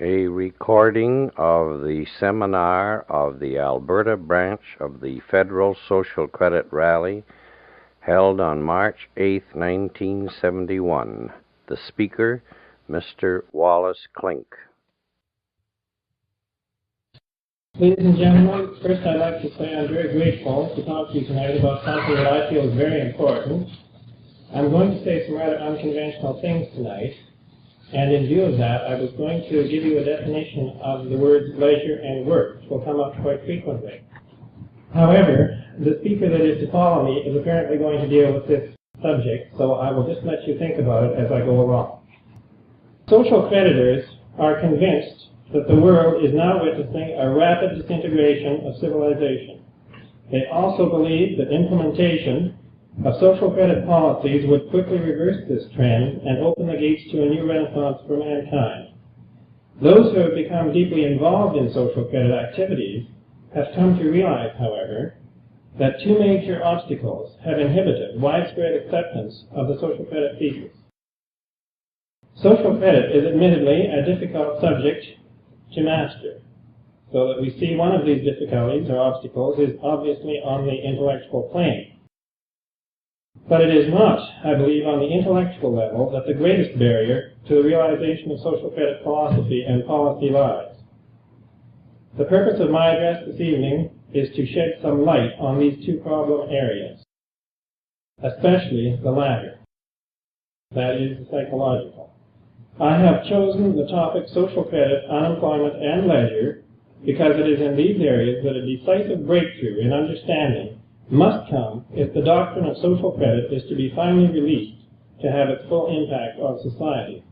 A recording of the seminar of the Alberta branch of the Federal Social Credit Rally held on March 8, 1971. The speaker, Mr. Wallace Klinck. Ladies and gentlemen, first I'd like to say I'm very grateful to talk to you tonight about something that I feel is very important. I'm going to say some rather unconventional things tonight, and in view of that, I was going to give you a definition of the words leisure and work, which will come up quite frequently. However, the speaker that is to follow me is apparently going to deal with this subject, so I will just let you think about it as I go along. Social creditors are convinced that the world is now witnessing a rapid disintegration of civilization. They also believe that implementation of social credit policies would quickly reverse this trend and open the gates to a new renaissance for mankind. Those who have become deeply involved in social credit activities have come to realize, however, that two major obstacles have inhibited widespread acceptance of the social credit thesis. Social credit is admittedly a difficult subject to master, so that we see one of these difficulties or obstacles is obviously on the intellectual plane. But it is not, I believe, on the intellectual level that the greatest barrier to the realization of social credit philosophy and policy lies. The purpose of my address this evening is to shed some light on these two problem areas, especially the latter, that is, the psychological. I have chosen the topic social credit, unemployment, and leisure because it is in these areas that a decisive breakthrough in understanding must come if the doctrine of social credit is to be finally released to have its full impact on society.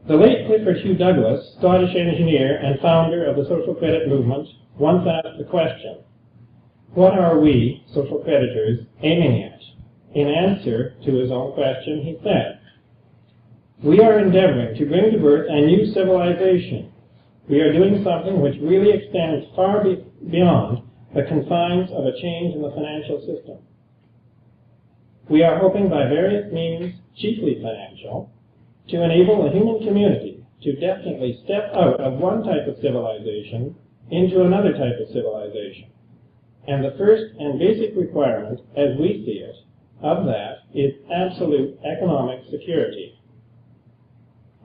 The late Clifford Hugh Douglas, Scottish engineer and founder of the social credit movement, once asked the question, "What are we, social creditors, aiming at?" In answer to his own question, he said, "We are endeavoring to bring to birth a new civilization. We are doing something which really extends far beyond the confines of a change in the financial system. We are hoping by various means, chiefly financial, to enable the human community to definitely step out of one type of civilization into another type of civilization. And the first and basic requirement, as we see it, of that is absolute economic security."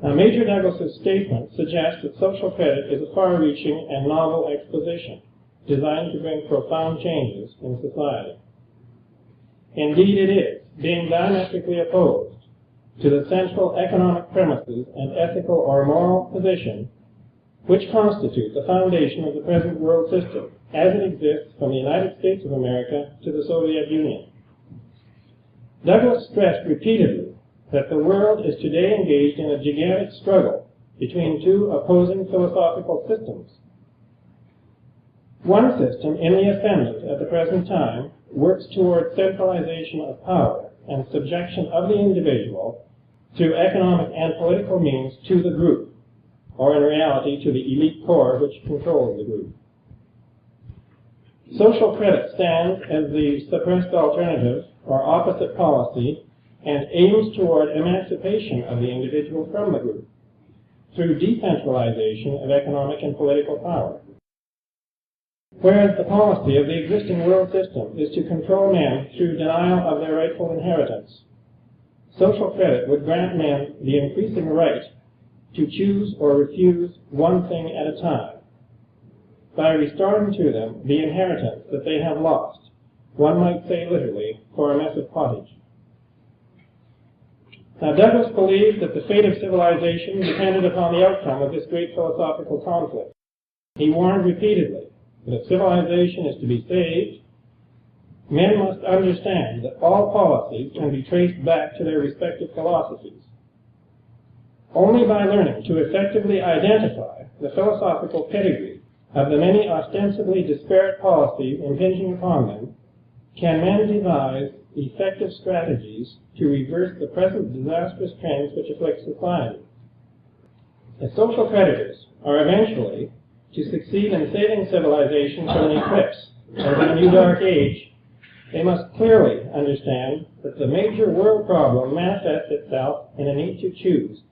Now, Major Douglas's statement suggests that social credit is a far-reaching and novel exposition designed to bring profound changes in society. Indeed it is, being diametrically opposed to the central economic premises and ethical or moral position which constitute the foundation of the present world system as it exists from the United States of America to the Soviet Union. Douglas stressed repeatedly that the world is today engaged in a gigantic struggle between two opposing philosophical systems. One system, in the ascendant at the present time, works toward centralization of power and subjection of the individual through economic and political means to the group, or in reality to the elite core which controls the group. Social credit stands as the suppressed alternative or opposite policy and aims toward emancipation of the individual from the group through decentralization of economic and political power. Whereas the policy of the existing world system is to control men through denial of their rightful inheritance, social credit would grant men the increasing right to choose or refuse one thing at a time, by restoring to them the inheritance that they have lost, one might say literally, for a mess of pottage. Now, Douglas believed that the fate of civilization depended upon the outcome of this great philosophical conflict. He warned repeatedly that if civilization is to be saved, men must understand that all policies can be traced back to their respective philosophies. Only by learning to effectively identify the philosophical pedigree of the many ostensibly disparate policies impinging upon them can men devise effective strategies to reverse the present disastrous trends which afflict society. If social creditors are eventually to succeed in saving civilization from an eclipse and from a new dark age, they must clearly understand that the major world problem manifests itself in a need to choose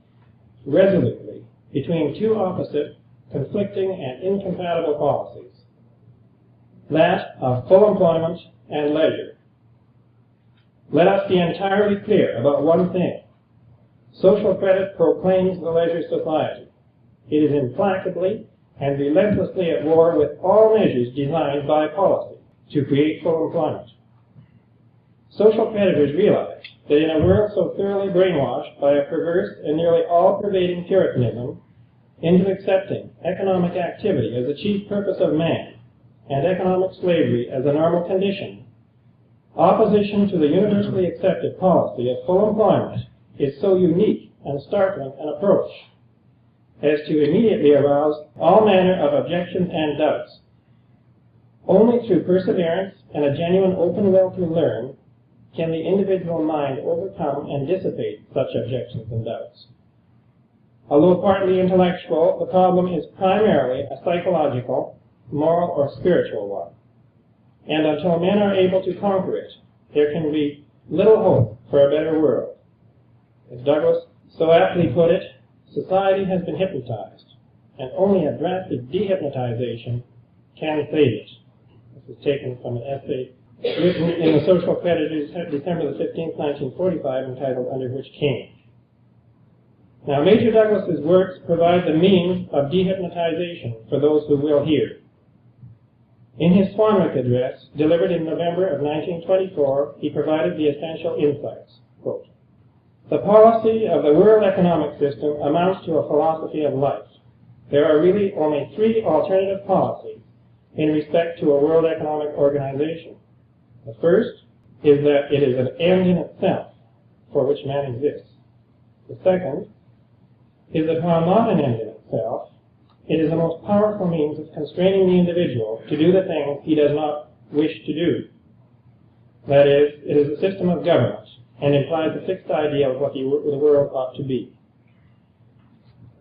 resolutely between two opposite, conflicting, and incompatible policies, that of full employment and leisure. Let us be entirely clear about one thing. Social credit proclaims the leisure society. It is implacably and relentlessly at war with all measures designed by policy to create full employment. Social creditors realize that in a world so thoroughly brainwashed by a perverse and nearly all-pervading Puritanism into accepting economic activity as the chief purpose of man and economic slavery as a normal condition, opposition to the universally accepted policy of full employment is so unique and startling an approach as to immediately arouse all manner of objections and doubts. Only through perseverance and a genuine open will to learn can the individual mind overcome and dissipate such objections and doubts. Although partly intellectual, the problem is primarily a psychological, moral, or spiritual one. And until men are able to conquer it, there can be little hope for a better world. As Douglas so aptly put it, society has been hypnotized, and only a drastic dehypnotization can save it. This is taken from an essay written in the Social Creditors, December the 15th, 1945, entitled Under Which King. Now, Major Douglas's works provide the means of dehypnotization for those who will hear. In his Swanwick address, delivered in November of 1924, he provided the essential insights. Quote, "The policy of the world economic system amounts to a philosophy of life. There are really only three alternative policies in respect to a world economic organization. The first is that it is an end in itself for which man exists. The second is that while not an end in itself, it is the most powerful means of constraining the individual to do the things he does not wish to do. That is, it is a system of government and implies a fixed idea of what the world ought to be.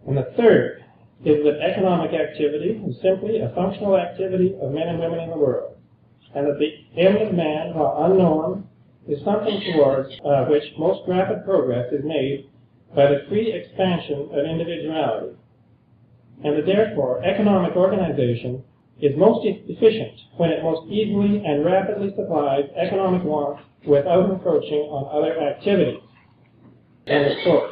And the third is that economic activity is simply a functional activity of men and women in the world, and that the end of man, while unknown, is something towards which most rapid progress is made by the free expansion of individuality, and that therefore economic organization is most efficient when it most easily and rapidly supplies economic wants without encroaching on other activities." End of quote.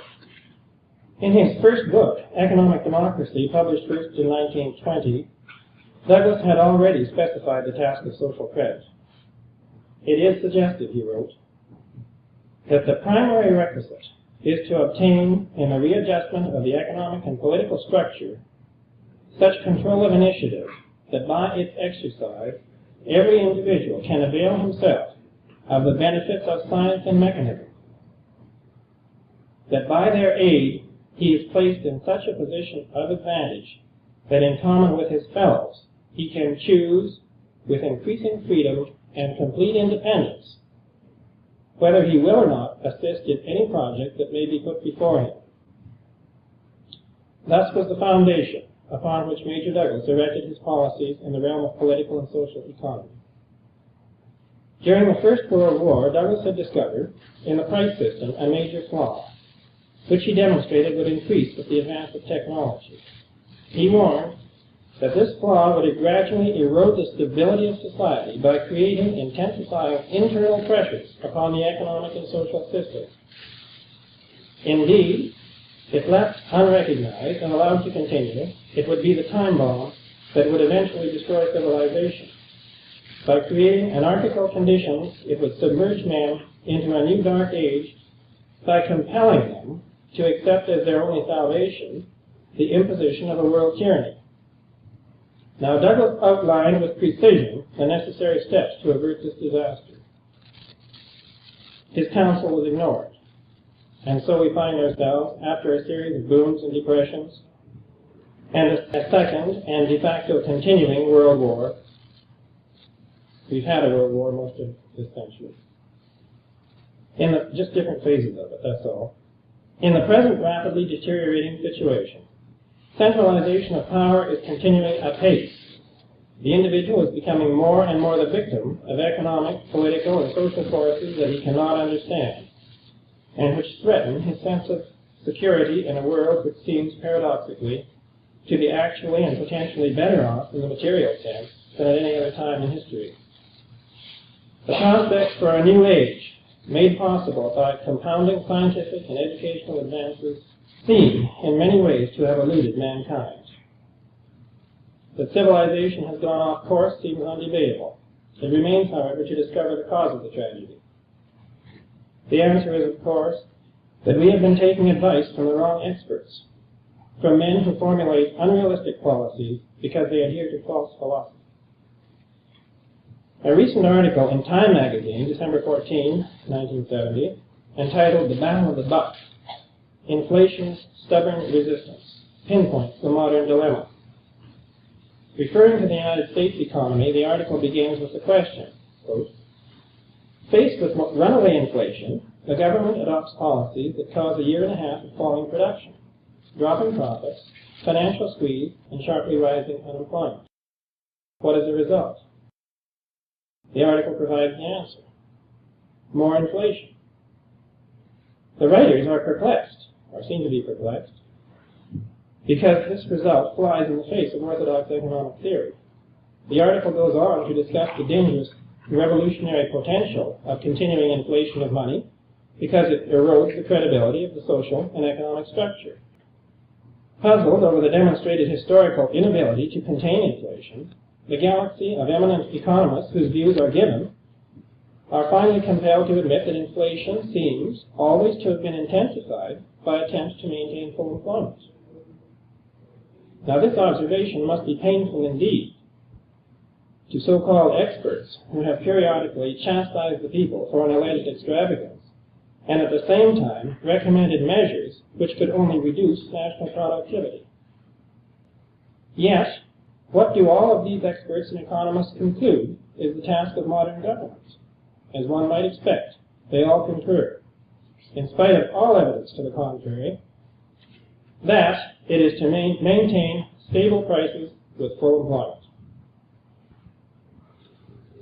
In his first book, Economic Democracy, published first in 1920, Douglas had already specified the task of social credit. "It is suggested," he wrote, "that the primary requisite is to obtain, in the readjustment of the economic and political structure, such control of initiative that by its exercise every individual can avail himself of the benefits of science and mechanism, that by their aid he is placed in such a position of advantage that in common with his fellows he can choose, with increasing freedom and complete independence, whether he will or not assist in any project that may be put before him." Thus was the foundation upon which Major Douglas erected his policies in the realm of political and social economy. During the First World War, Douglas had discovered in the price system a major flaw, which he demonstrated would increase with the advance of technology. He warned that this flaw would gradually erode the stability of society by creating intensifying internal pressures upon the economic and social system. Indeed, if left unrecognized and allowed to continue, it would be the time bomb that would eventually destroy civilization. By creating anarchical conditions, it would submerge men into a new dark age by compelling them to accept as their only salvation the imposition of a world tyranny. Now, Douglas outlined with precision the necessary steps to avert this disaster. His counsel was ignored, and so we find ourselves, after a series of booms and depressions, and a second and de facto continuing world war. We've had a world war most of this century. Just different phases of it, that's all. In the present rapidly deteriorating situation, centralization of power is continuing apace. The individual is becoming more and more the victim of economic, political, and social forces that he cannot understand, and which threaten his sense of security in a world which seems paradoxically to be actually and potentially better off in the material sense than at any other time in history. The prospects for a new age, made possible by compounding scientific and educational advances, seem in many ways to have eluded mankind. That civilization has gone off course seems undebatable. It remains, however, to discover the cause of the tragedy. The answer is, of course, that we have been taking advice from the wrong experts, from men who formulate unrealistic policies because they adhere to false philosophy. A recent article in Time magazine, December 14, 1970, entitled "The Battle of the Buck: Inflation's Stubborn Resistance," pinpoints the modern dilemma. Referring to the United States economy, the article begins with the question, quote, "Faced with runaway inflation, the government adopts policies that cause a year and a half of falling production, dropping profits, financial squeeze, and sharply rising unemployment. What is the result?" The article provides the answer: more inflation. The writers are perplexed, or seem to be perplexed, because this result flies in the face of orthodox economic theory. The article goes on to discuss the dangerous revolutionary potential of continuing inflation of money because it erodes the credibility of the social and economic structure. Puzzled over the demonstrated historical inability to contain inflation, the galaxy of eminent economists whose views are given are finally compelled to admit that inflation seems always to have been intensified by attempts to maintain full employment. Now, this observation must be painful indeed to so-called experts who have periodically chastised the people for an alleged extravagance, and at the same time recommended measures which could only reduce national productivity. Yet, what do all of these experts and economists conclude is the task of modern government? As one might expect, they all concur, in spite of all evidence to the contrary, that it is to maintain stable prices with full employment.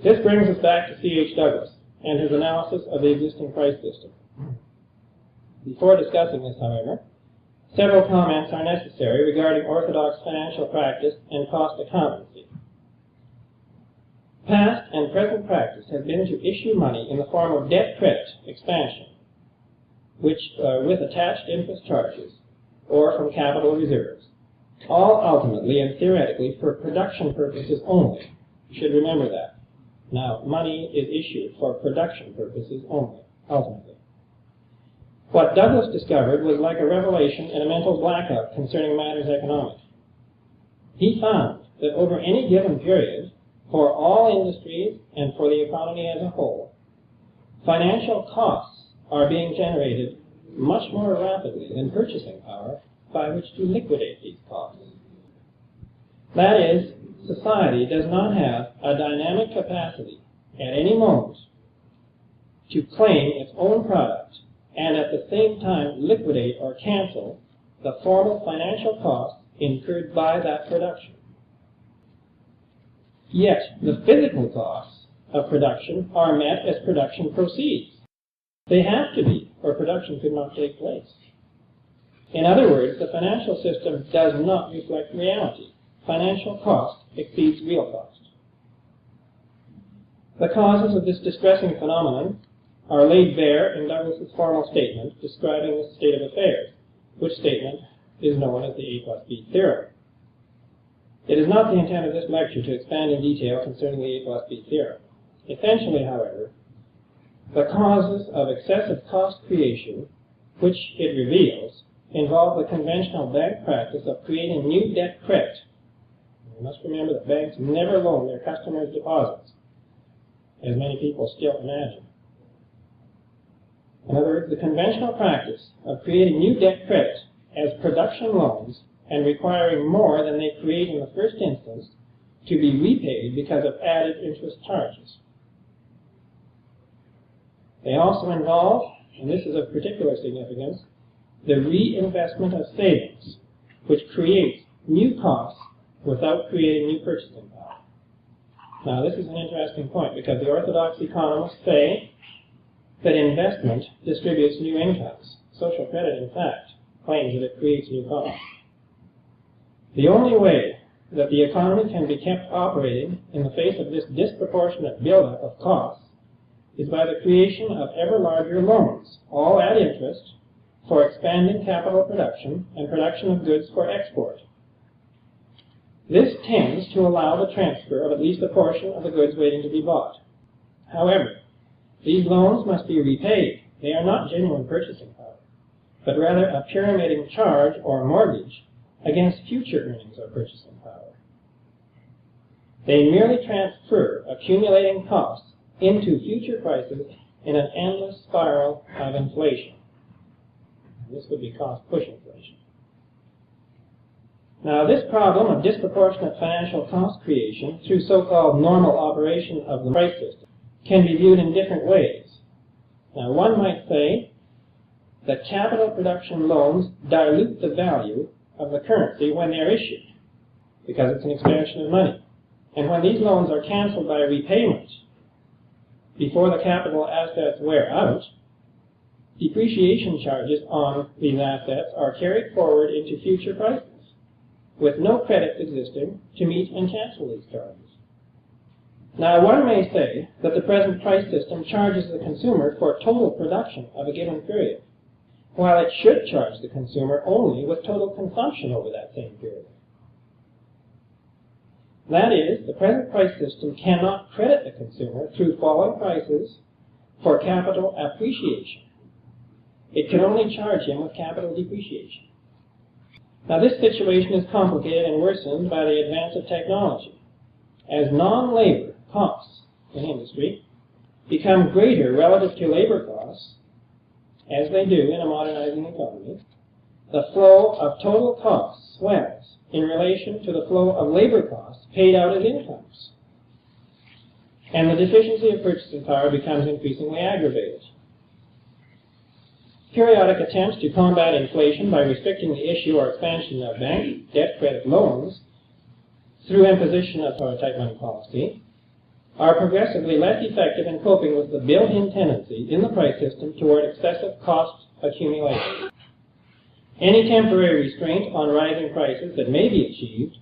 This brings us back to C.H. Douglas and his analysis of the existing price system. Before discussing this, however, several comments are necessary regarding orthodox financial practice and cost accountancy. Past and present practice has been to issue money in the form of debt credit expansion, which with attached interest charges, or from capital reserves, all ultimately and theoretically for production purposes only. You should remember that. Now, money is issued for production purposes only, ultimately. What Douglas discovered was like a revelation in a mental blackout concerning matters economic. He found that over any given period, for all industries and for the economy as a whole, financial costs are being generated much more rapidly than purchasing power by which to liquidate these costs. That is, society does not have a dynamic capacity at any moment to claim its own product and at the same time liquidate or cancel the formal financial costs incurred by that production. Yet the physical costs of production are met as production proceeds. They have to be, or production could not take place. In other words, the financial system does not reflect reality. Financial cost exceeds real cost. The causes of this distressing phenomenon are laid bare in Douglas's formal statement describing the state of affairs, which statement is known as the A+B theorem. It is not the intent of this lecture to expand in detail concerning the A+B theorem. Essentially, however, the causes of excessive cost creation, which it reveals, involve the conventional bank practice of creating new debt credit. You must remember that banks never loan their customers deposits, as many people still imagine. In other words, the conventional practice of creating new debt credit as production loans and requiring more than they create in the first instance to be repaid because of added interest charges. They also involve, and this is of particular significance, the reinvestment of savings, which creates new costs without creating new purchasing power. Now, this is an interesting point because the orthodox economists say that investment distributes new incomes, social credit in fact, claims that it creates new costs. The only way that the economy can be kept operating in the face of this disproportionate buildup of costs is by the creation of ever larger loans, all at interest, for expanding capital production and production of goods for export. This tends to allow the transfer of at least a portion of the goods waiting to be bought. However, these loans must be repaid. They are not genuine purchasing power, but rather a pyramiding charge or mortgage against future earnings or purchasing power. They merely transfer accumulating costs into future prices in an endless spiral of inflation. This would be cost-push inflation. Now, this problem of disproportionate financial cost creation through so-called normal operation of the price system can be viewed in different ways. Now, one might say that capital production loans dilute the value of the currency when they are issued, because it's an expansion of money. And when these loans are canceled by repayment before the capital assets wear out, depreciation charges on these assets are carried forward into future prices, with no credits existing to meet and cancel these charges. Now, one may say that the present price system charges the consumer for total production of a given period, while it should charge the consumer only with total consumption over that same period. That is, the present price system cannot credit the consumer through falling prices for capital appreciation. It can only charge him with capital depreciation. Now, this situation is complicated and worsened by the advance of technology. As non-labor costs in industry become greater relative to labor costs, as they do in a modernizing economy, the flow of total costs swells in relation to the flow of labor costs paid out as incomes. And the deficiency of purchasing power becomes increasingly aggravated. Periodic attempts to combat inflation by restricting the issue or expansion of bank debt credit loans through imposition of tight money policy are progressively less effective in coping with the built-in tendency in the price system toward excessive cost accumulation. Any temporary restraint on rising prices that may be achieved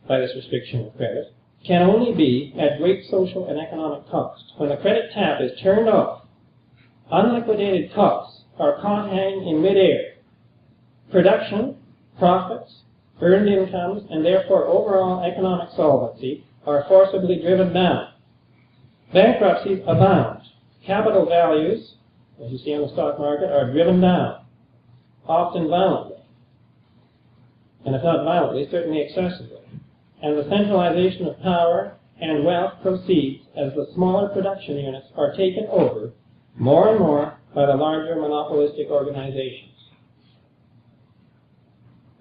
by this restriction of credit can only be at great social and economic cost. When the credit tap is turned off, unliquidated costs are caught hanging in midair. Production, profits, earned incomes, and therefore overall economic solvency are forcibly driven down. Bankruptcies abound. Capital values, as you see on the stock market, are driven down, often violently. And if not violently, certainly excessively. And the centralization of power and wealth proceeds as the smaller production units are taken over more and more by the larger monopolistic organizations.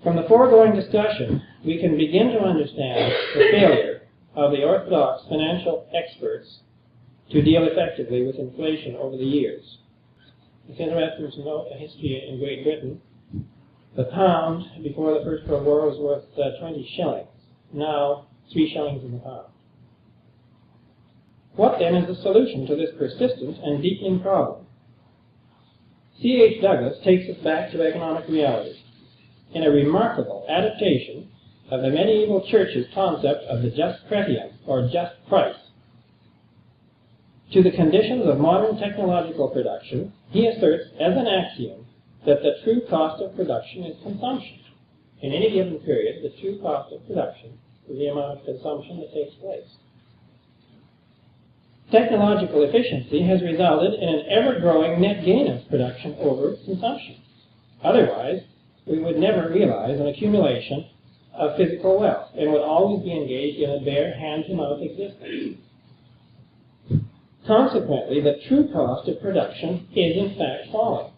From the foregoing discussion, we can begin to understand the failure of the orthodox financial experts to deal effectively with inflation over the years. It's interesting to note a history in Great Britain. The pound before the First World War was worth 20 shillings. Now, 3 shillings in the pound. What then is the solution to this persistent and deepening problem? C.H. Douglas takes us back to economic reality in a remarkable adaptation of the medieval church's concept of the just pretium, or just price. To the conditions of modern technological production, he asserts as an axiom that the true cost of production is consumption. In any given period, the true cost of production is the amount of consumption that takes place. Technological efficiency has resulted in an ever-growing net gain of production over consumption. Otherwise, we would never realize an accumulation of physical wealth and would always be engaged in a bare hand-to-mouth existence. Consequently, the true cost of production is in fact falling,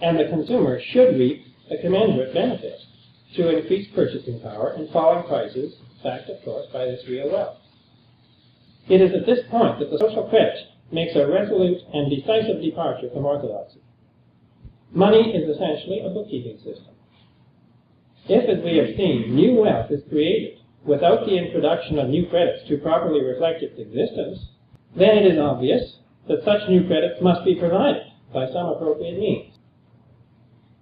and the consumer should reap a commensurate benefit through increased purchasing power and falling prices, backed, of course, by this real wealth. It is at this point that the social credit makes a resolute and decisive departure from orthodoxy. Money is essentially a bookkeeping system. If, as we have seen, new wealth is created without the introduction of new credits to properly reflect its existence, then it is obvious that such new credits must be provided by some appropriate means.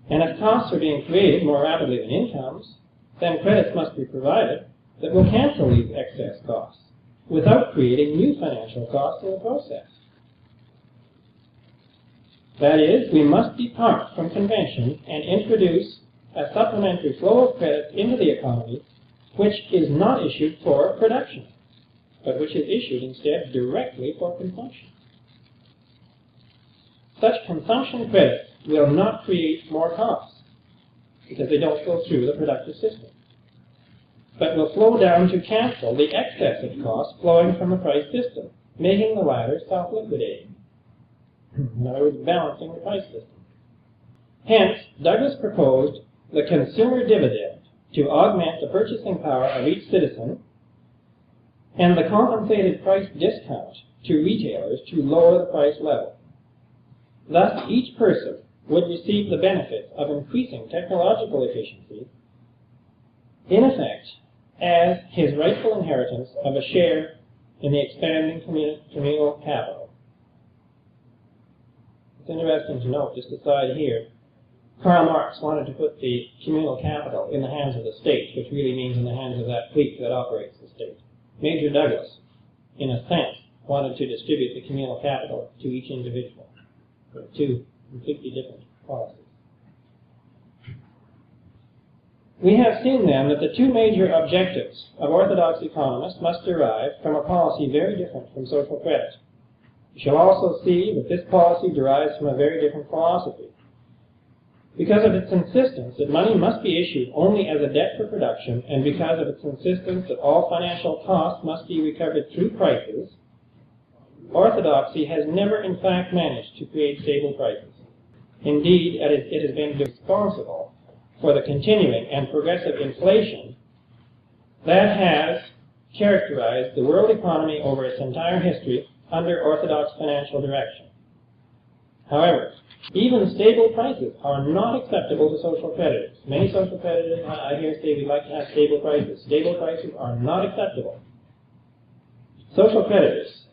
And if costs are being created more rapidly than incomes, then credits must be provided that will cancel these excess costs without creating new financial costs in the process. That is, we must depart from convention and introduce a supplementary flow of credit into the economy which is not issued for production, but which is issued instead directly for consumption. Such consumption credits will not create more costs because they don't go through the productive system, but will flow down to cancel the excess of costs flowing from the price system, making the latter self-liquidating. In other words, balancing the price system. Hence, Douglas proposed the consumer dividend to augment the purchasing power of each citizen and the compensated price discount to retailers to lower the price level. Thus, each person would receive the benefits of increasing technological efficiency, in effect, as his rightful inheritance of a share in the expanding communal capital. It's interesting to note, just aside here, Karl Marx wanted to put the communal capital in the hands of the state, which really means in the hands of that clique that operates the state. Major Douglas, in a sense, wanted to distribute the communal capital to each individual. Two completely different policies. We have seen then that the two major objectives of orthodox economists must derive from a policy very different from social credit. We shall also see that this policy derives from a very different philosophy. Because of its insistence that money must be issued only as a debt for production, and because of its insistence that all financial costs must be recovered through prices, orthodoxy has never in fact managed to create stable prices. Indeed, it has been responsible for the continuing and progressive inflation that has characterized the world economy over its entire history under orthodox financial direction. However, even stable prices are not acceptable to social creditors. Many social creditors, I hear, say we'd like to have stable prices. Stable prices are not acceptable. Social creditors,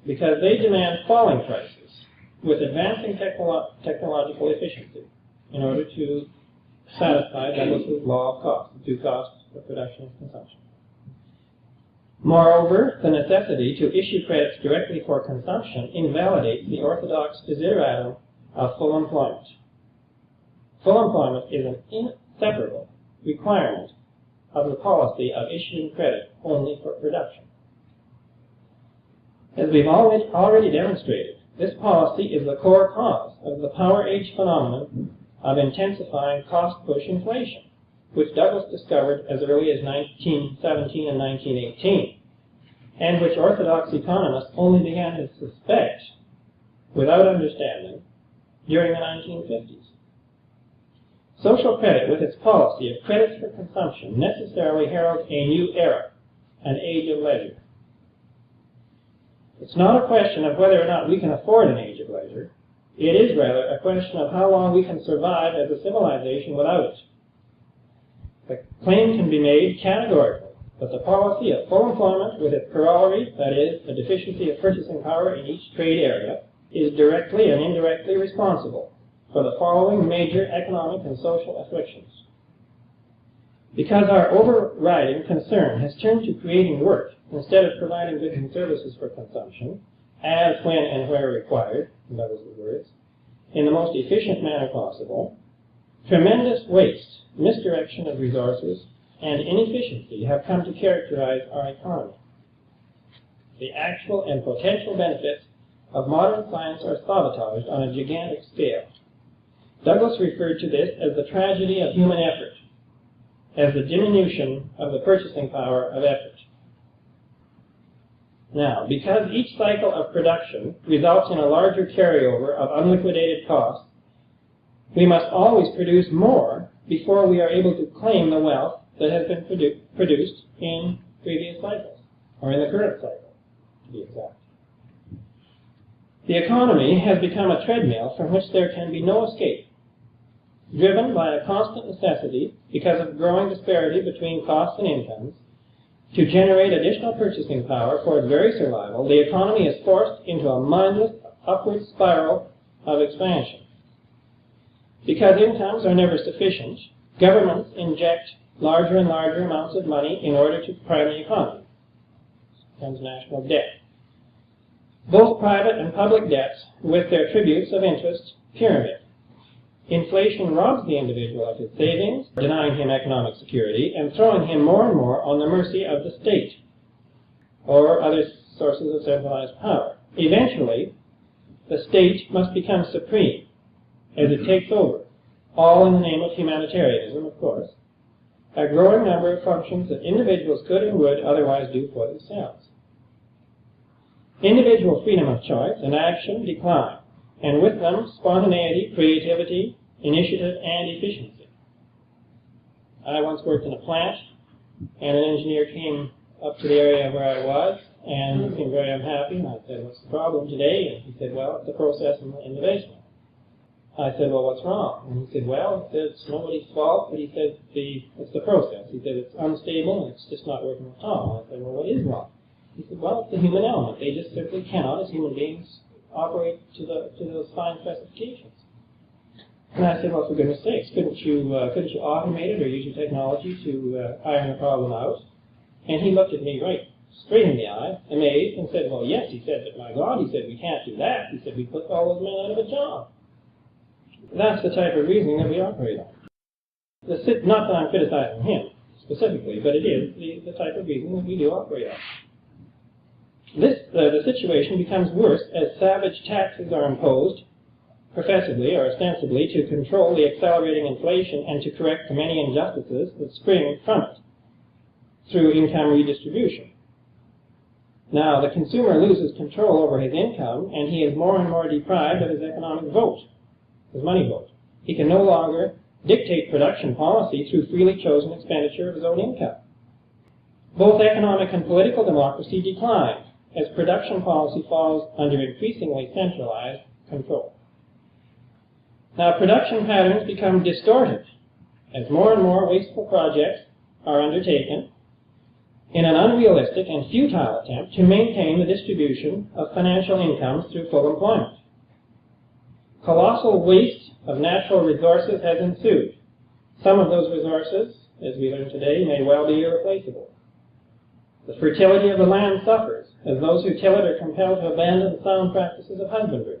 because they demand falling prices with advancing technological efficiency in order to satisfy Douglas's law of cost, due costs for production and consumption. Moreover, the necessity to issue credits directly for consumption invalidates the orthodox desideratum of full employment. Full employment is an inseparable requirement of the policy of issuing credit only for production. As we've already demonstrated, this policy is the core cause of the power age phenomenon of intensifying cost-push inflation, which Douglas discovered as early as 1917 and 1918, and which orthodox economists only began to suspect, without understanding, during the 1950s. Social credit, with its policy of credits for consumption, necessarily heralds a new era, an age of leisure. It's not a question of whether or not we can afford an age of leisure. It is rather a question of how long we can survive as a civilization without it. The claim can be made categorically that the policy of full employment with its corollary, that is, a deficiency of purchasing power in each trade area, is directly and indirectly responsible for the following major economic and social afflictions. Because our overriding concern has turned to creating work instead of providing goods and services for consumption, as, when, and where required, in Douglas' words, in the most efficient manner possible, tremendous waste, misdirection of resources, and inefficiency have come to characterize our economy. The actual and potential benefits of modern science are sabotaged on a gigantic scale. Douglas referred to this as the tragedy of human effort, as the diminution of the purchasing power of effort. Now, because each cycle of production results in a larger carryover of unliquidated costs, we must always produce more before we are able to claim the wealth that has been produced in previous cycles, or in the current cycle, to be exact. The economy has become a treadmill from which there can be no escape, driven by a constant necessity, because of growing disparity between costs and incomes, to generate additional purchasing power for its very survival. The economy is forced into a mindless upward spiral of expansion. Because incomes are never sufficient, governments inject larger and larger amounts of money in order to prime the economy. It becomes national debt. Both private and public debts, with their tributes of interest, pyramid. Inflation robs the individual of his savings, denying him economic security, and throwing him more and more on the mercy of the state or other sources of centralized power. Eventually, the state must become supreme as it takes over, all in the name of humanitarianism, of course, a growing number of functions that individuals could and would otherwise do for themselves. Individual freedom of choice and action decline, and with them spontaneity, creativity, initiative, and efficiency. I once worked in a plant, and an engineer came up to the area where I was, and he seemed very unhappy, and I said, "What's the problem today?" And he said, "Well, it's the process in the basement." I said, "Well, what's wrong?" And he said, "Well, it's nobody's fault," but he said, it's the process. He said, "It's unstable, and it's just not working at all." And I said, "Well, what is wrong?" He said, "Well, it's the human element. They just simply cannot, as human beings, operate to those fine specifications." And I said, "Well, for goodness sakes, couldn't you automate it or use your technology to iron the problem out?" And he looked at me right straight in the eye, amazed, and said, "Well, yes," he said, "but my God," he said, "we can't do that." He said, "We put all those men out of a job." That's the type of reasoning that we operate on. Not that I'm criticizing him specifically, but it is the type of reasoning that we do operate on. The situation becomes worse as savage taxes are imposed, professedly or ostensibly, to control the accelerating inflation and to correct the many injustices that spring from it through income redistribution. Now, the consumer loses control over his income, and he is more and more deprived of his economic vote, his money vote. He can no longer dictate production policy through freely chosen expenditure of his own income. Both economic and political democracy decline as production policy falls under increasingly centralized control. Now, production patterns become distorted as more and more wasteful projects are undertaken in an unrealistic and futile attempt to maintain the distribution of financial incomes through full employment. Colossal waste of natural resources has ensued. Some of those resources, as we learn today, may well be irreplaceable. The fertility of the land suffers, as those who till it are compelled to abandon the sound practices of husbandry.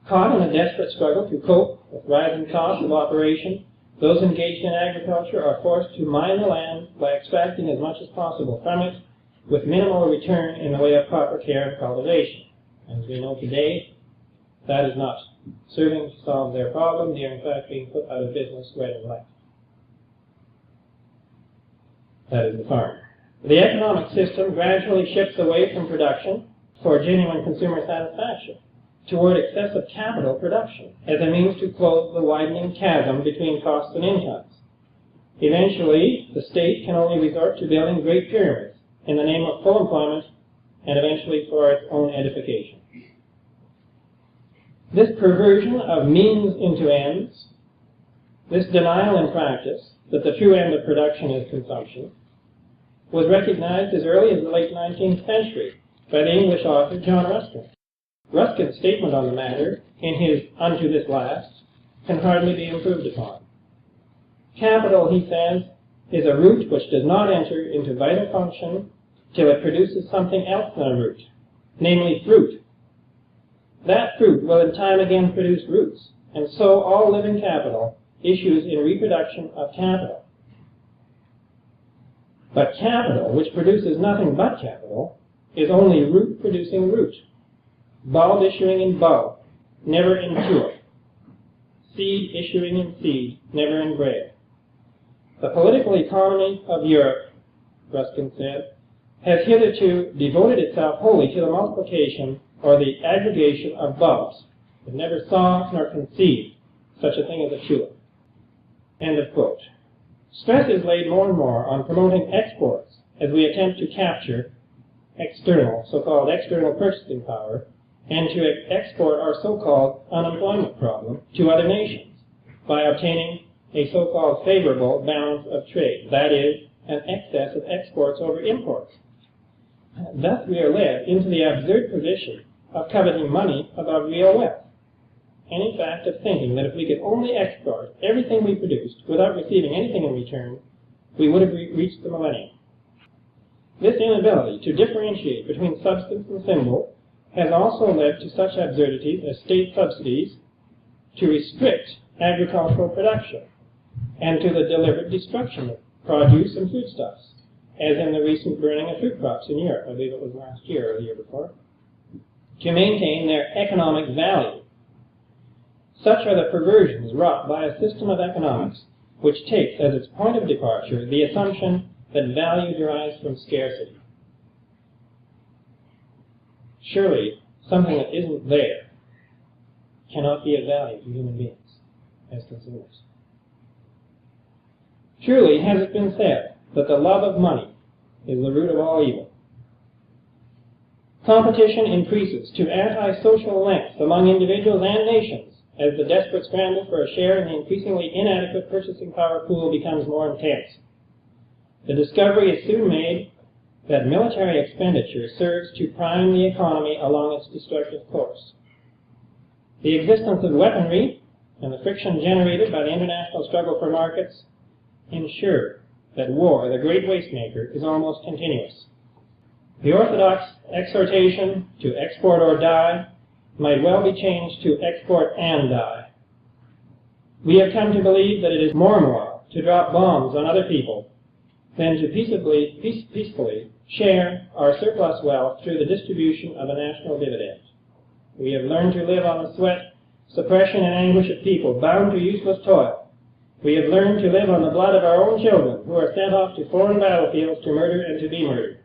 Caught in a desperate struggle to cope with rising costs of operation, those engaged in agriculture are forced to mine the land by extracting as much as possible from it, with minimal return in the way of proper care and cultivation. As we know today, that is not serving to solve their problem. They are in fact being put out of business right and left. That is the farmer. The economic system gradually shifts away from production for genuine consumer satisfaction toward excessive capital production as a means to close the widening chasm between costs and incomes. Eventually, the state can only resort to building great pyramids in the name of full employment and eventually for its own edification. This perversion of means into ends, this denial in practice that the true end of production is consumption, was recognized as early as the late 19th century by the English author John Ruskin. Ruskin's statement on the matter, in his Unto This Last, can hardly be improved upon. Capital, he says, is a root which does not enter into vital function till it produces something else than a root, namely fruit. That fruit will in time again produce roots, and so all living capital issues in reproduction of capital. But capital, which produces nothing but capital, is only root producing root, bulb issuing in bulb, never in tulip, seed issuing in seed, never in bread. The political economy of Europe, Ruskin said, has hitherto devoted itself wholly to the multiplication or the aggregation of bulbs. It never saw nor conceived such a thing as a tulip. End of quote. Stress is laid more and more on promoting exports as we attempt to capture external, so-called external purchasing power, and to export our so-called unemployment problem to other nations by obtaining a so-called favorable balance of trade, that is, an excess of exports over imports. Thus we are led into the absurd position of coveting money above real wealth, and in fact of thinking that if we could only export everything we produced without receiving anything in return, we would have reached the millennium. This inability to differentiate between substance and symbol has also led to such absurdities as state subsidies to restrict agricultural production and to the deliberate destruction of produce and foodstuffs, as in the recent burning of fruit crops in Europe, I believe it was last year or the year before, to maintain their economic value. Such are the perversions wrought by a system of economics which takes as its point of departure the assumption that value derives from scarcity. Surely, something that isn't there cannot be of value to human beings as consumers. Truly has it been said that the love of money is the root of all evil. Competition increases to antisocial lengths among individuals and nations as the desperate scramble for a share in the increasingly inadequate purchasing power pool becomes more intense. The discovery is soon made that military expenditure serves to prime the economy along its destructive course. The existence of weaponry and the friction generated by the international struggle for markets ensure that war, the great wastemaker, is almost continuous. The orthodox exhortation to export or die might well be changed to export and die. We have come to believe that it is more moral to drop bombs on other people than to peacefully share our surplus wealth through the distribution of a national dividend. We have learned to live on the sweat, suppression, and anguish of people bound to useless toil. We have learned to live on the blood of our own children who are sent off to foreign battlefields to murder and to be murdered.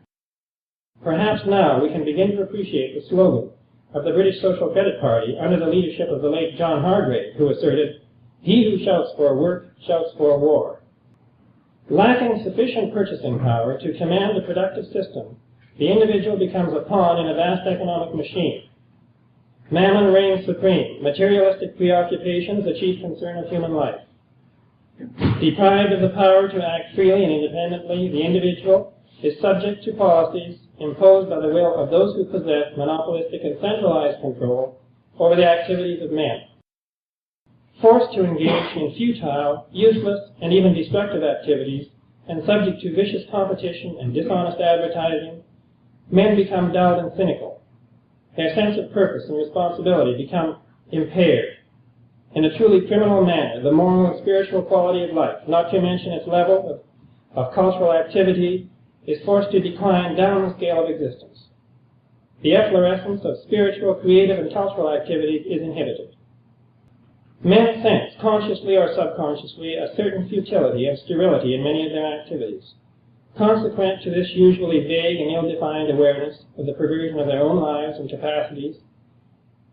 Perhaps now we can begin to appreciate the slogan of the British Social Credit Party under the leadership of the late John Hargrave, who asserted, "He who shouts for work shouts for war." Lacking sufficient purchasing power to command a productive system, the individual becomes a pawn in a vast economic machine. Mammon reigns supreme. Materialistic preoccupations the chief concern of human life. Deprived of the power to act freely and independently, the individual is subject to policies imposed by the will of those who possess monopolistic and centralized control over the activities of men. Forced to engage in futile, useless, and even destructive activities, and subject to vicious competition and dishonest advertising, men become dulled and cynical. Their sense of purpose and responsibility become impaired. In a truly criminal manner, the moral and spiritual quality of life, not to mention its level of cultural activity, is forced to decline down the scale of existence. The efflorescence of spiritual, creative, and cultural activities is inhibited. Men sense, consciously or subconsciously, a certain futility and sterility in many of their activities. Consequent to this usually vague and ill-defined awareness of the perversion of their own lives and capacities,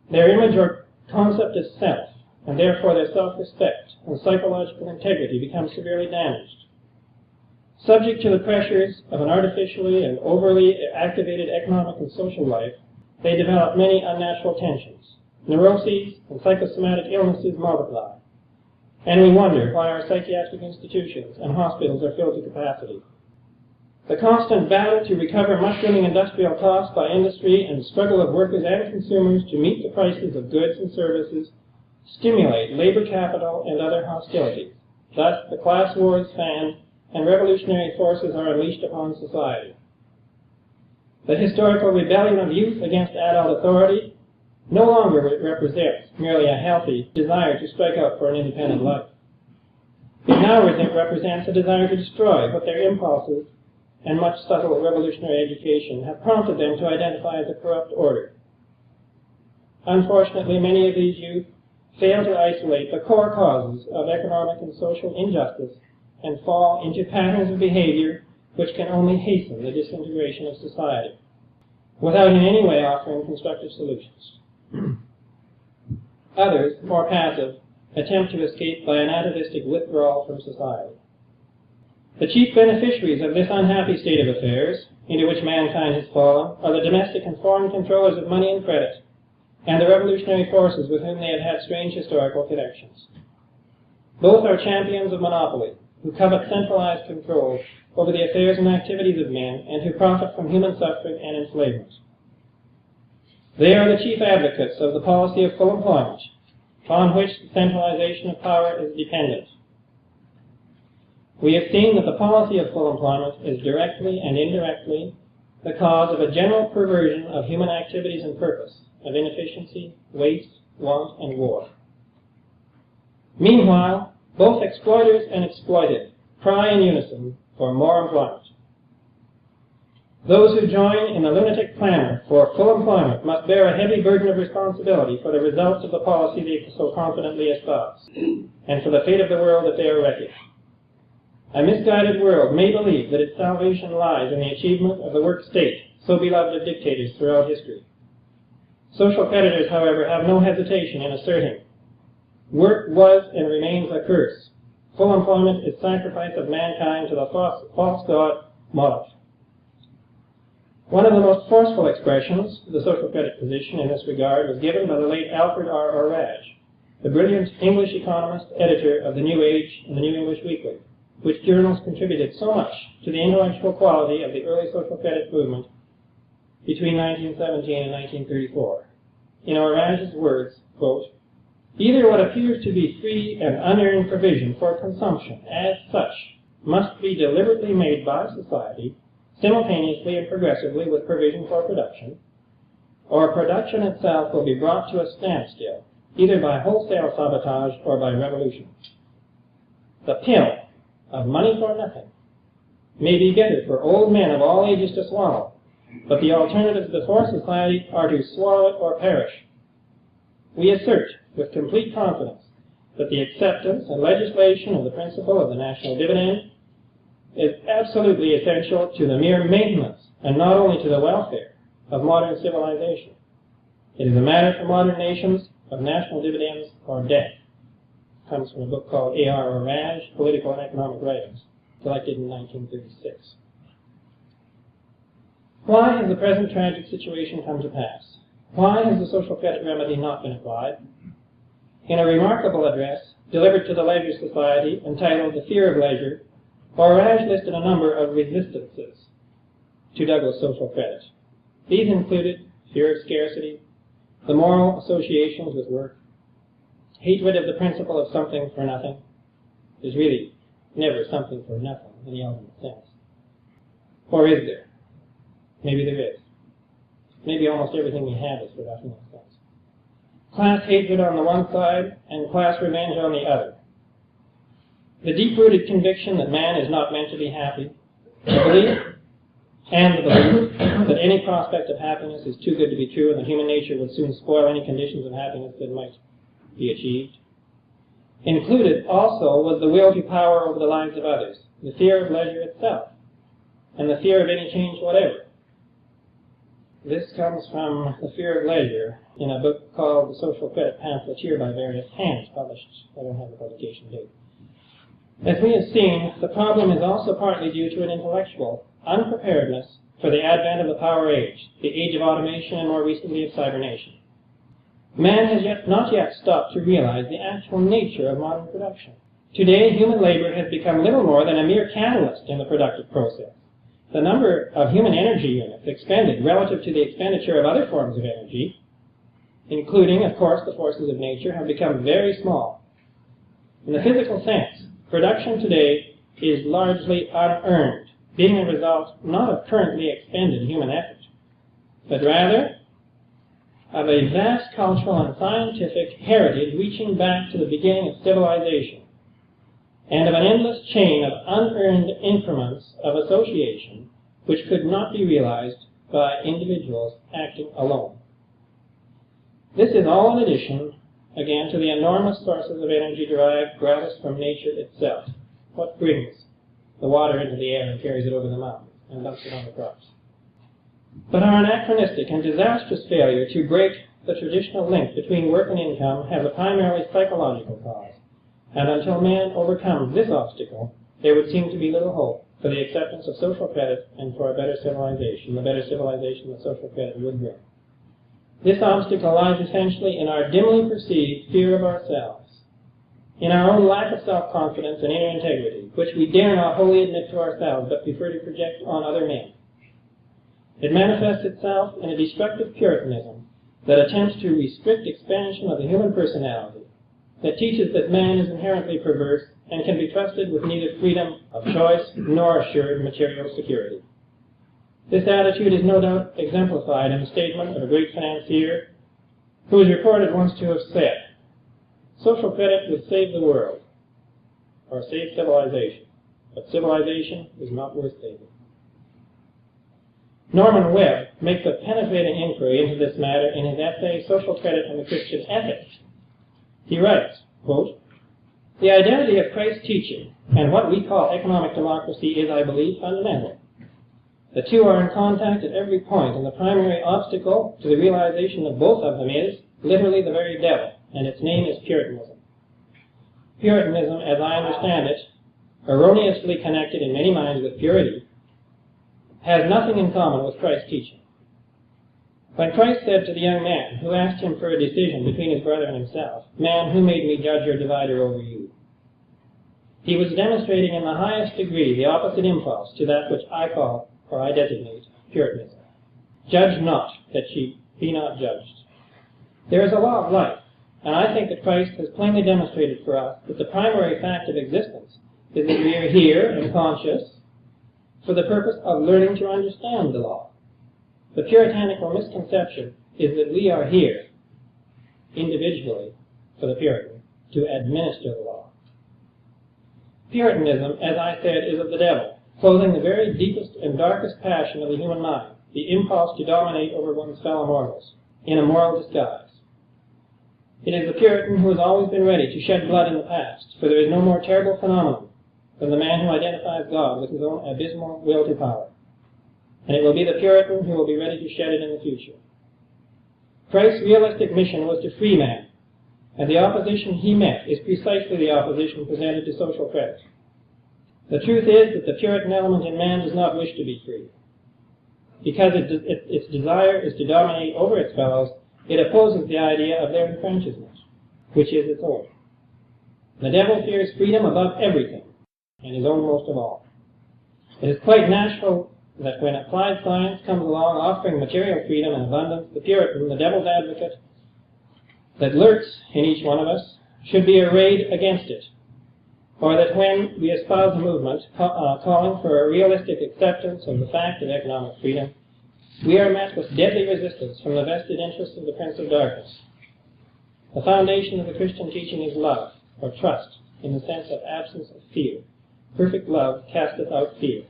their image or concept of self, and therefore their self-respect and psychological integrity, become severely damaged. Subject to the pressures of an artificially and overly activated economic and social life, they develop many unnatural tensions. Neuroses and psychosomatic illnesses multiply, and we wonder why our psychiatric institutions and hospitals are filled to capacity. The constant battle to recover mushrooming industrial costs by industry and the struggle of workers and consumers to meet the prices of goods and services stimulate labor capital and other hostilities. Thus, the class war is fanned and revolutionary forces are unleashed upon society. The historical rebellion of youth against adult authority no longer represents merely a healthy desire to strike out for an independent life. It now represents a desire to destroy what their impulses and much subtle revolutionary education have prompted them to identify as a corrupt order. Unfortunately, many of these youth fail to isolate the core causes of economic and social injustice and fall into patterns of behavior which can only hasten the disintegration of society, without in any way offering constructive solutions. Others, more passive, attempt to escape by an atavistic withdrawal from society. The chief beneficiaries of this unhappy state of affairs, into which mankind has fallen, are the domestic and foreign controllers of money and credit, and the revolutionary forces with whom they have had strange historical connections. Both are champions of monopoly, who covet centralized control over the affairs and activities of men, and who profit from human suffering and enslavement. They are the chief advocates of the policy of full employment, upon which the centralization of power is dependent. We have seen that the policy of full employment is directly and indirectly the cause of a general perversion of human activities and purpose, of inefficiency, waste, want, and war. Meanwhile, both exploiters and exploited cry in unison for more employment. Those who join in the lunatic clamor for full employment must bear a heavy burden of responsibility for the results of the policy they so confidently espouse, and for the fate of the world that they are wrecking. A misguided world may believe that its salvation lies in the achievement of the work state, so beloved of dictators throughout history. Social creditors, however, have no hesitation in asserting, work was and remains a curse. Full employment is sacrifice of mankind to the false god Moloch. One of the most forceful expressions of the social credit position in this regard was given by the late Alfred R. Raj, the brilliant English economist, editor of the New Age and the New English Weekly, which journals contributed so much to the intellectual quality of the early social credit movement between 1917 and 1934. In Raj's words, quote, "Either what appears to be free and unearned provision for consumption as such must be deliberately made by society, simultaneously and progressively with provision for production, or production itself will be brought to a standstill, either by wholesale sabotage or by revolution. The pill of money for nothing may be bitter for old men of all ages to swallow, but the alternatives before society are to swallow it or perish. We assert with complete confidence that the acceptance and legislation of the principle of the national dividend is absolutely essential to the mere maintenance, and not only to the welfare, of modern civilization. It is a matter for modern nations of national dividends or death." It comes from a book called A.R. Raj, Political and Economic Writings, collected in 1936. Why has the present tragic situation come to pass? Why has the social credit remedy not been applied? In a remarkable address delivered to the Leisure Society entitled "The Fear of Leisure," Raj listed a number of resistances to Douglas social credit. These included fear of scarcity, the moral associations with work, hatred of the principle of something for nothing. There's really never something for nothing in the ultimate sense. Or is there? Maybe there is. Maybe almost everything we have is for nothing in a sense. Class hatred on the one side and class revenge on the other. The deep-rooted conviction that man is not meant to be happy, the belief that any prospect of happiness is too good to be true and that human nature would soon spoil any conditions of happiness that might be achieved. Included also was the will to power over the lives of others, the fear of leisure itself, and the fear of any change whatever. This comes from The Fear of Leisure in a book called The Social Credit Pamphleteer by various hands, published, I don't have the publication date. As we have seen, the problem is also partly due to an intellectual unpreparedness for the advent of the power age, the age of automation and more recently of cybernation. Man has not yet stopped to realize the actual nature of modern production. Today, human labor has become little more than a mere catalyst in the productive process. The number of human energy units expended relative to the expenditure of other forms of energy, including, of course, the forces of nature, have become very small. In the physical sense, production today is largely unearned, being a result not of currently expended human effort, but rather of a vast cultural and scientific heritage reaching back to the beginning of civilization, and of an endless chain of unearned increments of association which could not be realized by individuals acting alone. This is all in addition, again, to the enormous sources of energy derived gratis from nature itself. What brings the water into the air and carries it over the mountains and dumps it on the crops? But our anachronistic and disastrous failure to break the traditional link between work and income has a primarily psychological cause. And until man overcomes this obstacle, there would seem to be little hope for the acceptance of social credit and for a better civilization, the better civilization that social credit would bring. This obstacle lies essentially in our dimly perceived fear of ourselves, in our own lack of self-confidence and inner integrity, which we dare not wholly admit to ourselves but prefer to project on other men. It manifests itself in a destructive puritanism that attempts to restrict expansion of the human personality, that teaches that man is inherently perverse and can be trusted with neither freedom of choice nor assured material security. This attitude is no doubt exemplified in the statement of a great financier who is reported once to have said, "Social credit would save the world, or save civilization, but civilization is not worth saving." Norman Webb makes a penetrating inquiry into this matter in his essay, Social Credit and the Christian Ethic. He writes, quote, "The identity of Christ's teaching and what we call economic democracy is, I believe, fundamental. The two are in contact at every point, and the primary obstacle to the realization of both of them is, literally, the very devil, and its name is Puritanism. Puritanism, as I understand it, erroneously connected in many minds with purity, has nothing in common with Christ's teaching. When Christ said to the young man who asked him for a decision between his brother and himself, 'Man, who made me judge or divider over you?' he was demonstrating in the highest degree the opposite impulse to that which I call, or I designate, Puritanism. Judge not, that ye be not judged. There is a law of life, and I think that Christ has plainly demonstrated for us that the primary fact of existence is that we are here and conscious for the purpose of learning to understand the law. The puritanical misconception is that we are here, individually, for the Puritan, to administer the law. Puritanism, as I said, is of the devil, clothing the very deepest and darkest passion of the human mind, the impulse to dominate over one's fellow mortals, in a moral disguise. It is the Puritan who has always been ready to shed blood in the past, for there is no more terrible phenomenon than the man who identifies God with his own abysmal will to power. And it will be the Puritan who will be ready to shed it in the future. Christ's realistic mission was to free man, and the opposition he met is precisely the opposition presented to social credit. The truth is that the Puritan element in man does not wish to be free. Because its desire is to dominate over its fellows, it opposes the idea of their enfranchisement, which is its own. The devil fears freedom above everything, and his own most of all. It is quite natural that when applied science comes along offering material freedom and abundance, the Puritan, the devil's advocate, that lurks in each one of us, should be arrayed against it. Or that when we espouse a movement calling for a realistic acceptance of the fact of economic freedom, we are met with deadly resistance from the vested interests of the Prince of Darkness. The foundation of the Christian teaching is love, or trust, in the sense of absence of fear. Perfect love casteth out fear.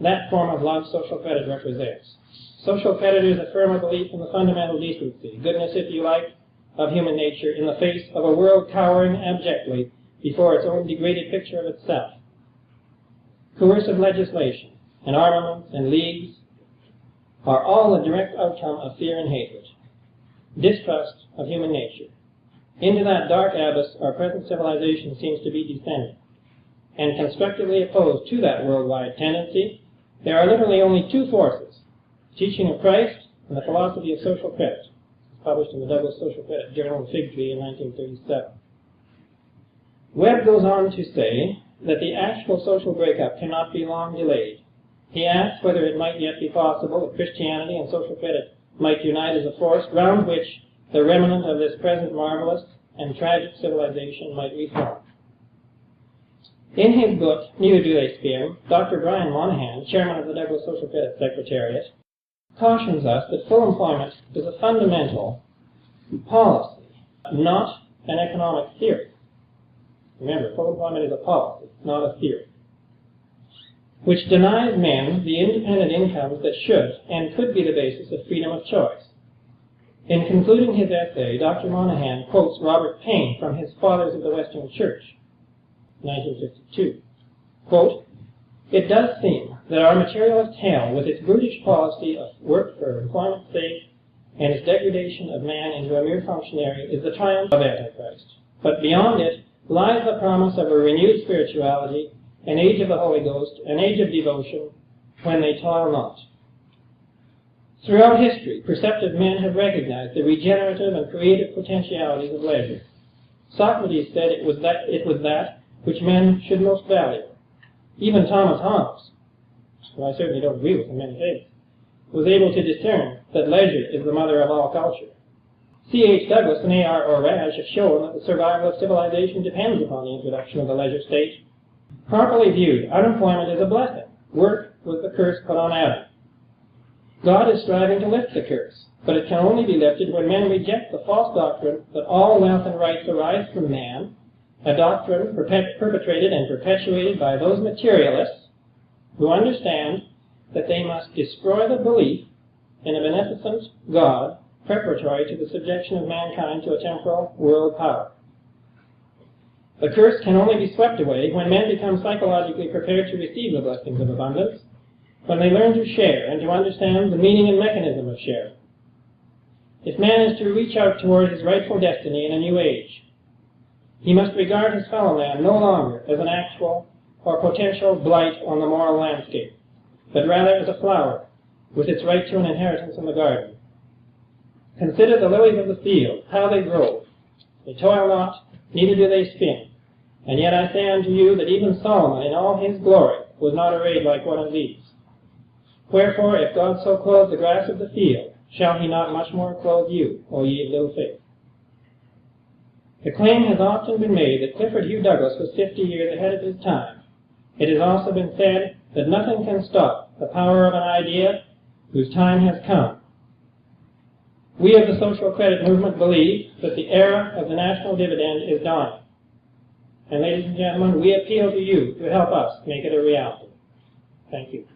That form of love social credit represents. Social creditors affirm a belief in the fundamental decency, goodness if you like, of human nature in the face of a world cowering abjectly before its own degraded picture of itself. Coercive legislation, and armaments, and leagues are all a direct outcome of fear and hatred, distrust of human nature. Into that dark abyss our present civilization seems to be descending. And constructively opposed to that worldwide tendency, there are literally only two forces, the teaching of Christ and the philosophy of social credit, published in the Douglas Social Credit Journal, Fig Tree, in 1937. Webb goes on to say that the actual social breakup cannot be long delayed. He asks whether it might yet be possible that Christianity and social credit might unite as a force round which the remnant of this present marvelous and tragic civilization might reform. In his book, Neither Do They Skim, Dr. Brian Monahan, chairman of the Douglas Social Credit Secretariat, cautions us that full employment is a fundamental policy, not an economic theory. Remember, full employment is a policy, not a theory, which denies men the independent incomes that should and could be the basis of freedom of choice. In concluding his essay, Dr. Monahan quotes Robert Paine from his Fathers of the Western Church, 1952. Quote, "It does seem that our materialist hell, with its brutish policy of work for employment's sake and its degradation of man into a mere functionary, is the triumph of Antichrist. But beyond it lies the promise of a renewed spirituality, an age of the Holy Ghost, an age of devotion, when they toil not." Throughout history, perceptive men have recognized the regenerative and creative potentialities of leisure. Socrates said it was that which men should most value. Even Thomas Hobbes, who I certainly don't agree with in many things, was able to discern that leisure is the mother of all culture. C.H. Douglas and A.R. Orage have shown that the survival of civilization depends upon the introduction of the leisure state. Properly viewed, unemployment is a blessing. Work was the curse put on Adam. God is striving to lift the curse, but it can only be lifted when men reject the false doctrine that all wealth and rights arise from man, a doctrine perpetrated and perpetuated by those materialists who understand that they must destroy the belief in a beneficent God preparatory to the subjection of mankind to a temporal world power. The curse can only be swept away when men become psychologically prepared to receive the blessings of abundance, when they learn to share and to understand the meaning and mechanism of sharing. If man is to reach out toward his rightful destiny in a new age, he must regard his fellow man no longer as an actual or potential blight on the moral landscape, but rather as a flower with its right to an inheritance in the garden. Consider the lilies of the field, how they grow. They toil not, neither do they spin. And yet I say unto you that even Solomon in all his glory was not arrayed like one of these. Wherefore, if God so clothe the grass of the field, shall he not much more clothe you, O ye of little faith? The claim has often been made that Clifford Hugh Douglas was 50 years ahead of his time. It has also been said that nothing can stop the power of an idea whose time has come. We of the social credit movement believe that the era of the national dividend is dawning. And ladies and gentlemen, we appeal to you to help us make it a reality. Thank you.